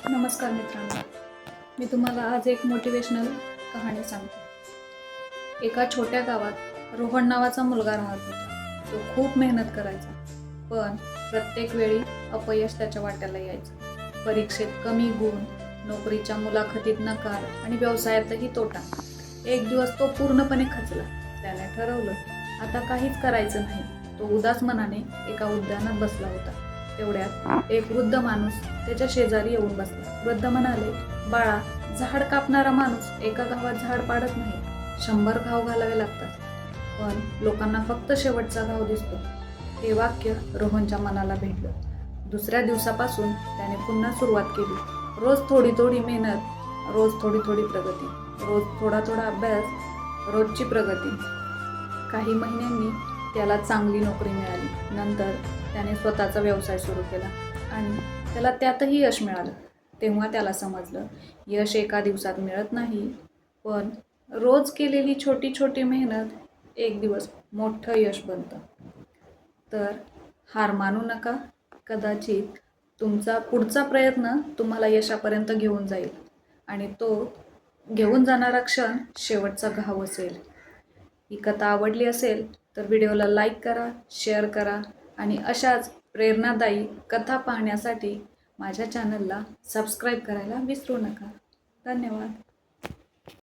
नमस्कार मित्रांनो, मी तुम्हाला आज एक मोटिवेशनल कहाणी सांगते। एका छोट्या गावात रोहन नावाचा मुलगा राहत होता। तो खूप मेहनत करायचा, पण प्रत्येक वेळी अपयश त्याच्या वाट्याला यायचं। परीक्षेत कमी गुण, नोकरीच्या मुलाखतीत नकार आणि व्यवसायातही तोटा। एक दिवस तो पूर्णपणे खचला। त्याने ठरवलं, आता काहीच करायचं नाही। तो उदास मनाने एका उद्यानात बसला होता। तेवढ्यात एक वृद्ध माणूस त्याच्या शेजारी येऊन बसला। वृद्ध म्हणाले, बाळा, झाड कापणारा माणूस एका घावात झाड पाडत नाही, 100 घाव घालावे लागतात, पण लोकांना फक्त शेवटचा घाव दिसतो। हे वाक्य रोहनच्या मनाला भेटलं। दुसऱ्या दिवसापासून त्याने पुन्हा सुरुवात केली। रोज थोडी थोडी मेहनत, रोज थोडी थोडी प्रगती, रोज थोडा थोडा अभ्यास, रोजची प्रगती। काही महिन्यांनी त्याला चांगली नोकरी मिळाली। नंतर त्याने स्वतःचा व्यवसाय सुरू केला आणि त्याला त्यातही यश मिळालं। तेव्हा त्याला समजलं, यश एका दिवसात मिळत नाही, पण रोज केलेली छोटी छोटी मेहनत एक दिवस मोठं यश बनतं। तर हार मानू नका। कदाचित तुमचा पुढचा प्रयत्न तुम्हाला यशापर्यंत घेऊन जाईल आणि तो घेऊन जाणारा क्षण शेवटचा घाव असेल। ही कथा आवडली असेल तर व्हिडिओला लाईक करा, शेअर करा आणि अशाच प्रेरणादायी कथा पाहण्यासाठी माझ्या चॅनलला सबस्क्राईब करायला विसरू नका। धन्यवाद।